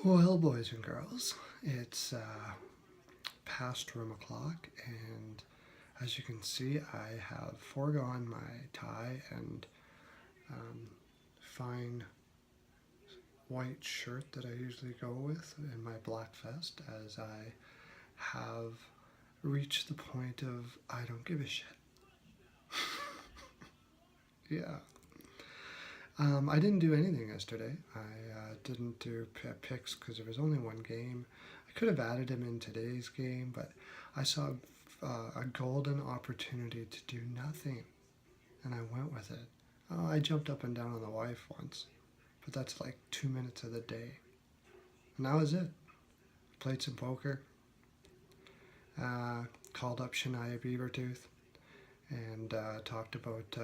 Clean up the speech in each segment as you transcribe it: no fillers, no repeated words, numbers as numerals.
Well, boys and girls, it's past room o'clock, and as you can see, I have foregone my tie and um, fine white shirt that I usually go with and my black vest, as I have reached the point of I don't give a shit. Yeah. I didn't do anything yesterday. I didn't do picks because there was only one game. I could have added him in today's game, but I saw a golden opportunity to do nothing, and I went with it. I jumped up and down on the wife once, but that's like 2 minutes of the day. And that was it. Played some poker, called up Shania Beavertooth, and talked about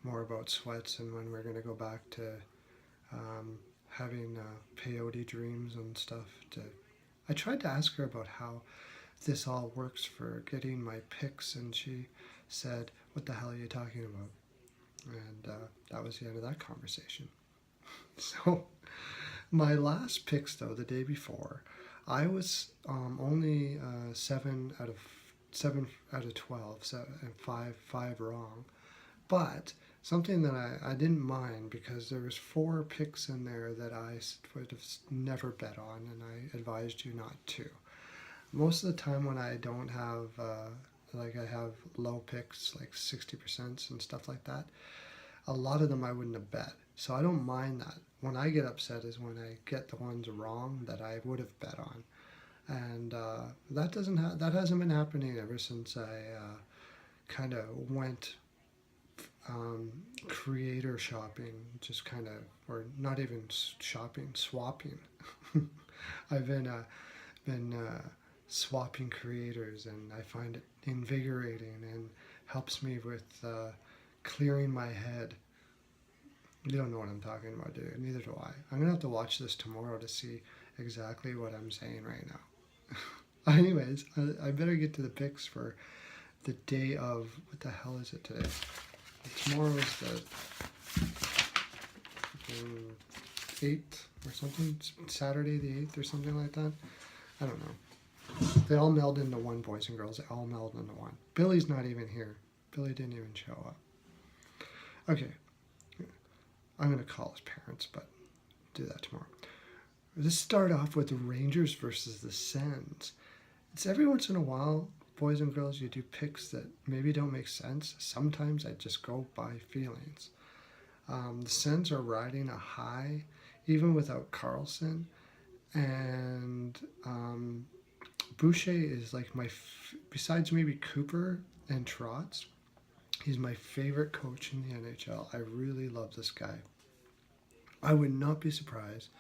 more about sweats and when we're going to go back to having peyote dreams and stuff. I tried to ask her about how this all works for getting my picks, and she said, "What the hell are you talking about?" And that was the end of that conversation. So my last picks, though, the day before, I was only 7 out of 12, so, and five wrong. But something that I didn't mind, because there was 4 picks in there that I would have never bet on, and I advised you not to. Most of the time when I don't have, like I have low picks, like 60% and stuff like that, a lot of them I wouldn't have bet. So I don't mind that. When I get upset is when I get the ones wrong that I would have bet on. And that hasn't been happening ever since I kind of went creator shopping, just kind of, or not even shopping, swapping. I've been swapping creators, and I find it invigorating and helps me with clearing my head. You don't know what I'm talking about, do you? Neither do I. I'm gonna have to watch this tomorrow to see exactly what I'm saying right now. Anyways, I better get to the picks for the day of, what the hell is it today? Tomorrow is the 8th or something, Saturday the 8th or something like that. I don't know. They all meld into one, boys and girls. They all meld into one. Billy's not even here. Billy didn't even show up. Okay. I'm going to call his parents, but do that tomorrow. Let's start off with the Rangers versus the Sens. It's every once in a while, boys and girls, you do picks that maybe don't make sense. Sometimes I just go by feelings. The Sens are riding a high, even without Carlson. And Boucher is like besides maybe Cooper and Trotz, he's my favorite coach in the NHL. I really love this guy. I would not be surprised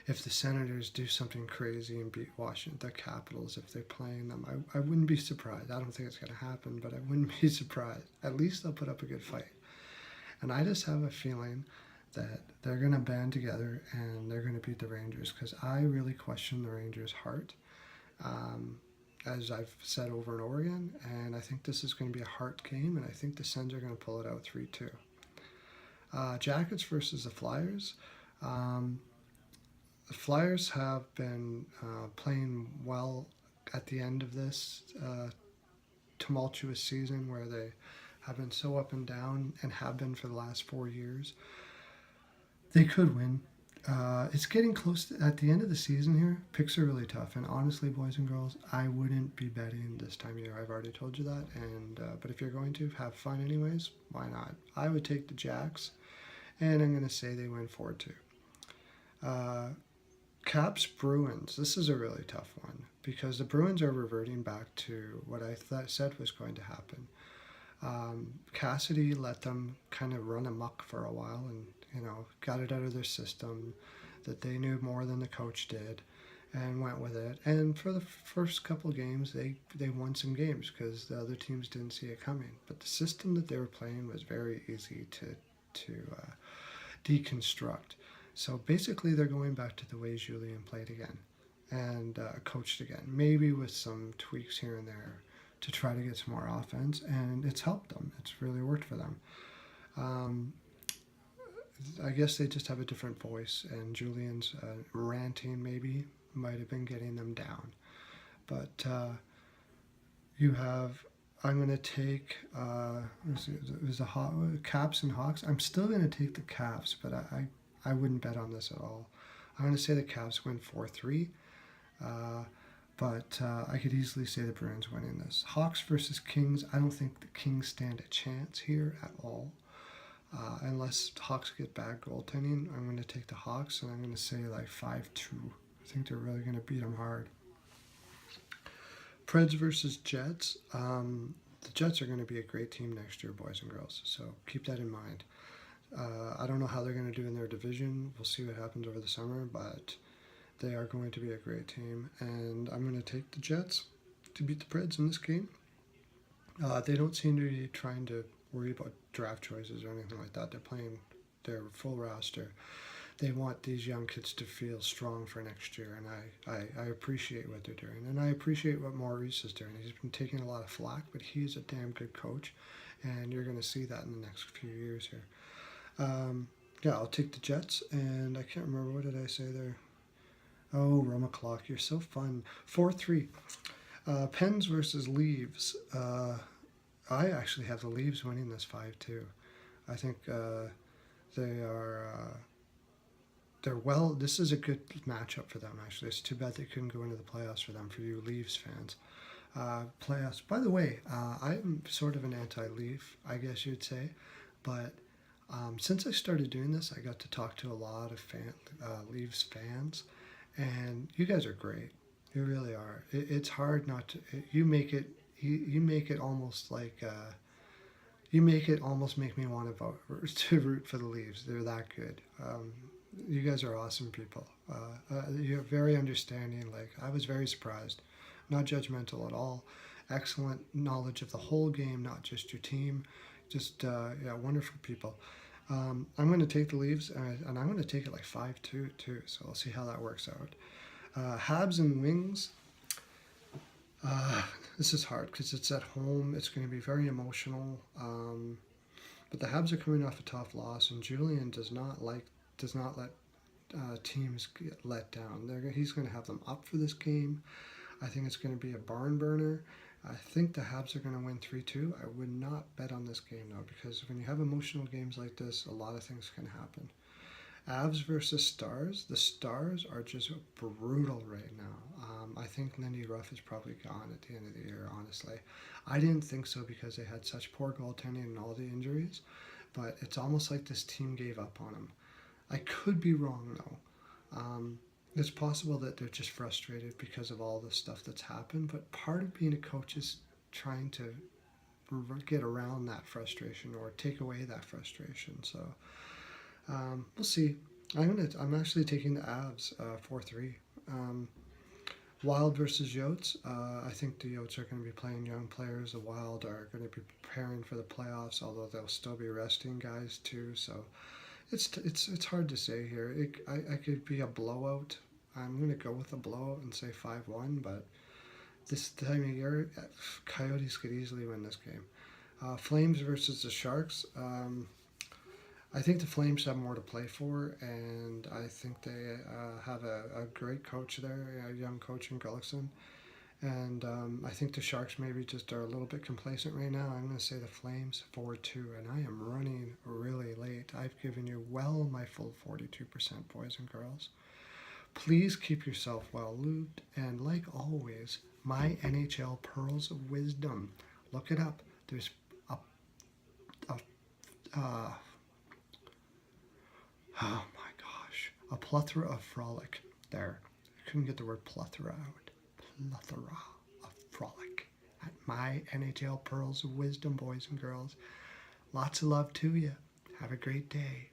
if the Senators do something crazy and beat Washington, the Capitals, if they're playing them. I wouldn't be surprised. I don't think it's going to happen, but I wouldn't be surprised. At least they'll put up a good fight. And I just have a feeling that they're going to band together and they're going to beat the Rangers, because I really question the Rangers' heart, as I've said over and over again. And I think this is going to be a heart game, and I think the Sens are going to pull it out 3-2. Jackets versus the Flyers. The Flyers have been playing well at the end of this tumultuous season, where they have been so up and down and have been for the last 4 years. They could win. It's getting close at the end of the season here. Picks are really tough, and honestly, boys and girls, I wouldn't be betting this time of year. I've already told you that. And but if you're going to have fun anyways, why not? I would take the Jacks, and I'm going to say they win 4-2. Caps Bruins. This is a really tough one, because the Bruins are reverting back to what I said was going to happen. Cassidy let them kind of run amok for a while, and got it out of their system that they knew more than the coach did, and went with it. And for the first couple games, they won some games because the other teams didn't see it coming. But the system that they were playing was very easy to deconstruct. So basically, they're going back to the way Julien played again and coached again, maybe with some tweaks here and there to try to get some more offense, and it's helped them. It's really worked for them. I guess they just have a different voice, and Julian's ranting maybe might have been getting them down. But you have, I'm going to take, it was the Caps and Hawks. I'm still going to take the Caps, but I wouldn't bet on this at all. I'm going to say the Caps win 4-3. But I could easily say the Bruins winning this. Hawks versus Kings. I don't think the Kings stand a chance here at all. Unless Hawks get bad goaltending, I'm going to take the Hawks, and I'm going to say like 5-2. I think they're really going to beat them hard. Preds versus Jets. The Jets are going to be a great team next year, boys and girls. So keep that in mind. I don't know how they're going to do in their division. We'll see what happens over the summer, but they are going to be a great team, and I'm going to take the Jets to beat the Preds in this game. They don't seem to be trying to worry about draft choices or anything like that. They're playing their full roster. They want these young kids to feel strong for next year, and I appreciate what they're doing, and I appreciate what Maurice is doing. He's been taking a lot of flack, but he's a damn good coach, and you're going to see that in the next few years here. Yeah, I'll take the Jets, and I can't remember, what did I say there? Oh, Roma Clock, you're so fun. 4-3. Pens versus Leaves. I actually have the Leaves winning this 5-2. I think they're well. This is a good matchup for them, actually. It's too bad they couldn't go into the playoffs for them, for you Leaves fans. Playoffs. By the way, I'm sort of an anti-Leaf, I guess you'd say, but since I started doing this, I got to talk to a lot of Leaves fans. And you guys are great. You really are. It's hard not to. You make it almost like. You make it almost make me want to vote to root for the Leaves. They're that good. You guys are awesome people. You're very understanding. Like, I was very surprised. Not judgmental at all. Excellent knowledge of the whole game, not just your team. Just wonderful people. I'm going to take the Leaves, and I'm going to take it like 5-2 too, so I'll see how that works out. Habs and Wings. This is hard because it's at home. It's going to be very emotional. But the Habs are coming off a tough loss, and Julian does not let teams get let down. He's going to have them up for this game. I think it's going to be a barn burner. I think the Habs are going to win 3-2. I would not bet on this game, though, because when you have emotional games like this, a lot of things can happen. Avs versus Stars. The Stars are just brutal right now. I think Lindy Ruff is probably gone at the end of the year, honestly. I didn't think so because they had such poor goaltending and all the injuries, but it's almost like this team gave up on him. I could be wrong, though. It's possible that they're just frustrated because of all the stuff that's happened, but part of being a coach is trying to get around that frustration or take away that frustration. So we'll see. I'm actually taking the Avs 4-3. Wild versus Yotes. I think the Yotes are going to be playing young players. The Wild are going to be preparing for the playoffs, although they'll still be resting guys too. So it's hard to say here. I could be a blowout. I'm going to go with a blowout and say 5-1, but this time of year, Coyotes could easily win this game. Flames versus the Sharks. I think the Flames have more to play for, and I think they have a great coach there, a young coach in Gullickson. And I think the Sharks maybe just are a little bit complacent right now. I'm going to say the Flames 4-2, and I am running really late. I've given you well my full 42%, boys and girls. Please keep yourself well lubed, and like always, my NHL Pearls of Wisdom. Look it up. There's oh my gosh, a plethora of frolic there. I couldn't get the word plethora out. Plethora of frolic at my NHL Pearls of Wisdom, boys and girls. Lots of love to you. Have a great day.